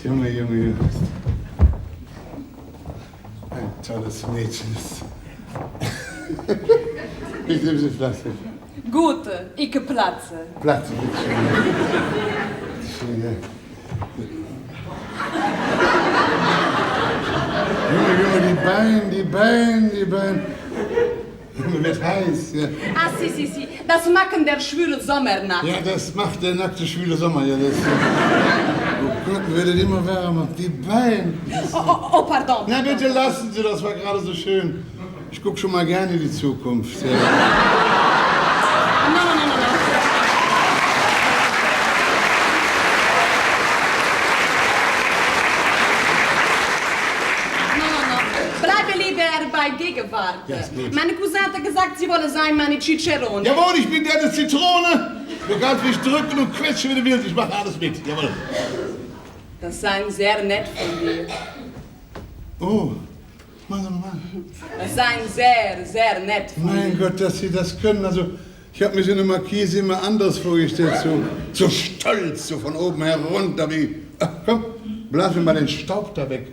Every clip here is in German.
Junge, Junge, Junge. Ein tolles Mädchen ist. Ich nehme sie Plastik. Gute, ich platze. Platz, schön, ja. Junge, die Beine. Junge, wird heiß, ja. Ah, si. Das machen der schwüle Sommernacht. Ja, das macht der nackte, schwüle Sommer, ja, das... Oh Gott, wird immer wärmer. Die Beine. Oh, pardon. Na, bitte lassen Sie, das war gerade so schön. Ich gucke schon mal gerne in die Zukunft. Ja. No. Bleibe lieber bei Gegenwart. Ja, ist gut. Meine Cousine hat gesagt, sie wolle sein meine Cicerone. Jawohl, ich bin der Zitrone. Du kannst mich drücken und quetschen, wie du willst. Ich mache alles mit. Jawohl. Das sei sehr nett von dir. Oh, Mann. Das sei sehr nett von dir. Mein Gott, dass Sie das können. Also, ich habe mir so eine Markise immer anders vorgestellt. So stolz, so von oben herunter wie... Ach, komm, blasen wir mal den Staub da weg.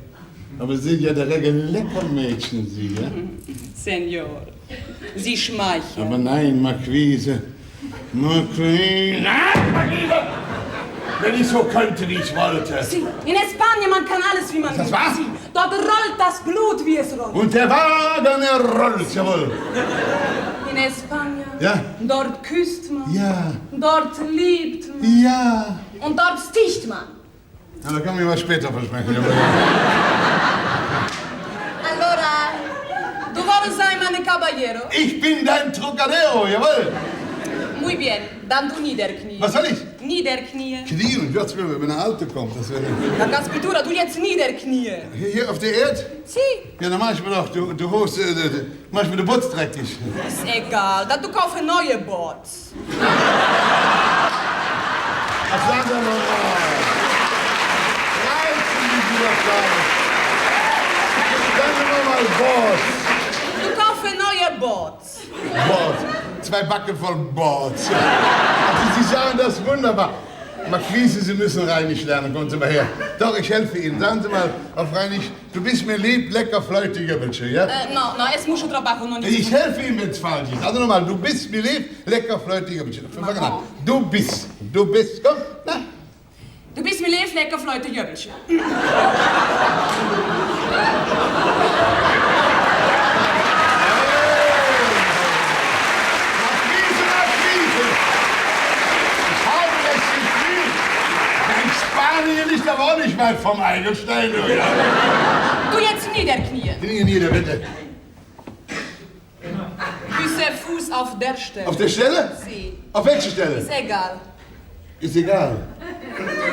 Aber Sie sind ja der lecker Mädchen, Sie, ja? Senior, Sie schmeicheln. Aber nein, Marquise. Marquise! Wenn ich so könnte, wie ich wollte. Sie, in Spanien, man kann alles, wie man will. Das war's? Sie, dort rollt das Blut, wie es rollt. Und der Wagen, er rollt, jawohl. In Spanien, Ja. Dort küsst man. Ja. Dort liebt man. Ja. Und dort sticht man. Na, da kann ich mal später versprechen. Allora, du wolltest sein, meine Caballero? Ich bin dein Trocadero, jawohl. Muy bien, dann du niederknie. Was soll ich? Niederknie. Knien, Gottes Willen, wenn eine Alte kommt. Das wäre... Da kannst du jetzt niederknie. Hier auf der Erde? Si. Ja, dann mach ich mir doch, du holst, mach ich mir den Butz dreckig. Ist egal, dann du kaufst neue Bots. Ach, sag doch mal. Reizen die wieder Sagen wir mal Bots. Du kaufst neue Bots. Bots. 2 Backen voll Bots. Also, Sie sagen das wunderbar. Marquise, Sie müssen Rheinisch lernen, kommen Sie mal her. Doch, ich helfe Ihnen. Sagen Sie mal auf Rheinisch, du bist mir lieb, lecker, flötige Bitte, ja? No, es mucho trabajo, no Ich helfe Ihnen, wenn es falsch ist. Also nochmal, du bist mir lieb, lecker, flötige Bitte. Du bist, komm, na. Du bist mir lieb, lecker, Leute, Jöbelchen. Spanien liegt aber auch nicht weit vom Eigelstein, oder? Du jetzt niederknie. Knie nieder, bitte. Küsse Fuß auf der Stelle. Auf der Stelle? Si. Auf welche Stelle? Ist egal. Ist egal.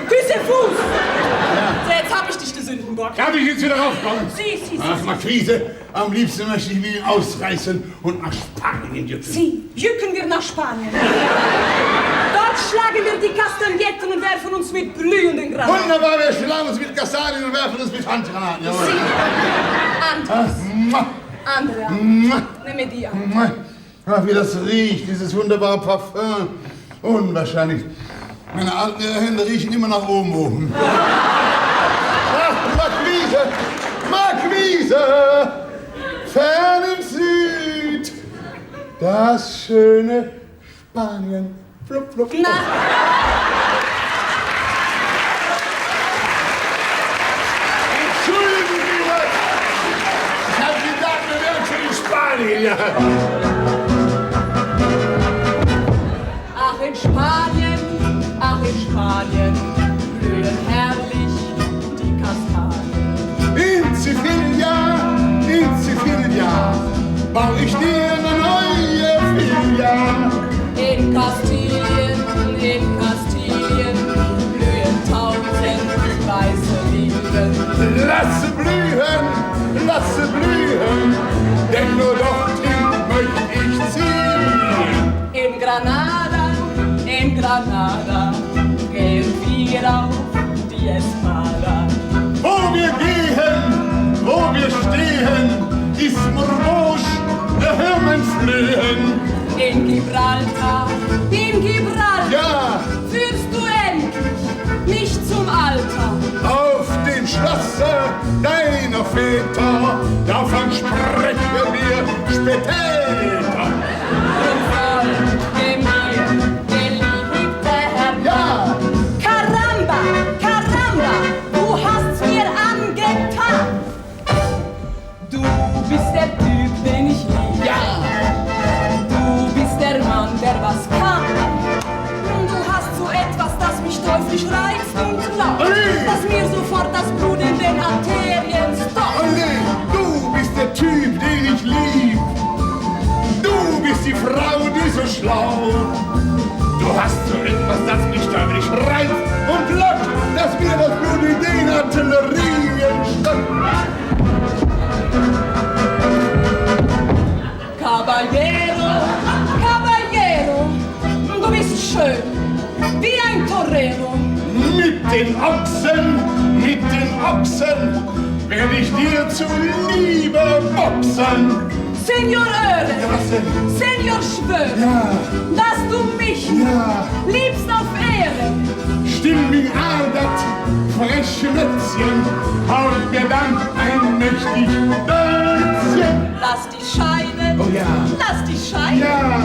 Küsse Fuß! Ja. So, jetzt hab ich dich, du Sündenbock. Darf ich jetzt wieder raufkommen? Si. Ach, Marquise, am liebsten möchte ich mich ausreißen und nach Spanien jücken. Si, jücken wir nach Spanien. Dort schlagen wir die Kastagnetten und werfen uns mit glühenden Granaten. Wunderbar, wir schlagen uns mit Kastanien und werfen uns mit Handgranaten. Jawohl. Si. Andrea. Nimm die an. Ach, wie das riecht, dieses wunderbare Parfum. Unwahrscheinlich. Meine alten Hände riechen immer nach oben. Ach, Marquise, fern im Süd, das schöne Spanien. Flup. Na. Entschuldigen Sie, ich hab gedacht, wir wären schon in Spanien. Ja. Ach, in Spanien blühen herrlich die Kastanien. In Sevilla, bau ich dir eine neue Villa. In Kastilien blühen 1000 weiße Linden. Lasse blühen, denn nur dorthin möchte ich ziehen. In Granada gehen wir auf die Espada. Wo wir gehen, wo wir stehen, ist Mormosch, der Hirn flehen. In Gibraltar, Ja, führst du endlich mich zum Alter. auf Väter, davon sprechen wir später. Drum folge mir, geliebte Herr. Ja, Caramba, Caramba, du hast's mir angetan. Du bist der Typ, den ich liebe. ja, Du bist der Mann, der was kann. Du hast so etwas, das mich teuflisch reizt und lacht, Olé! dass mir sofort das Blut in den Arterien stoppt. Olé, du bist der Typ, den ich lieb. Du bist die Frau, die so schlau. Du hast so etwas, das mich dadurch reizt und lockt, dass mir das Blut in den Artillerien stoppt. Caballero, Caballero, du bist schön, wie ein Torero. Mit den Ochsen werde ich dir zuliebe boxen. Senior Öre, Ja, was denn? Senior Schwör, Ja, dass du mich ja. liebst auf Ehre. Stimmig adert, freche Mätzchen, haut mir dann ein mächtig Dölzchen. Lass die Scheine, Oh ja. lass die Scheine. Ja,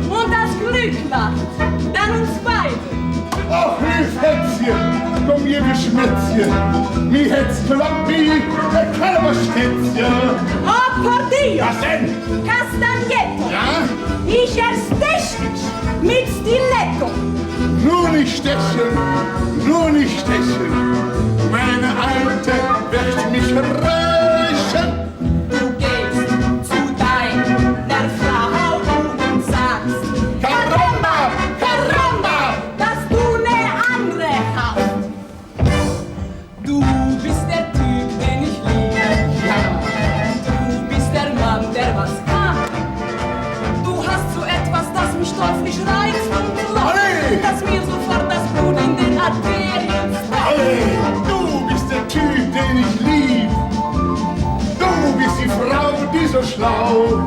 Und das Glück lacht, dann uns beide. ach, wie Fätzchen, komm hier, wie Schmätzchen, mi hetz klappt wie Kalberstätzchen. Oh, por Dio, Was denn? Castagneto, Ja? ich erstech dich mit Stiletto. Nur nicht stechen, nur nicht stechen. Meine Alte wird mich rächen. Du gehst zu deiner Frau und sagst, Caramba, caramba! dass du ne andere hast. Du bist der Typ, den ich liebe. Du bist der Mann, der was kann. Du hast so etwas, das mich teuflisch reizt und lockt, Olé! dass mir sofort das Blut in den Arterien stoppt. Hey, du bist der Typ, den ich lieb. Du bist die Frau, die so schlau.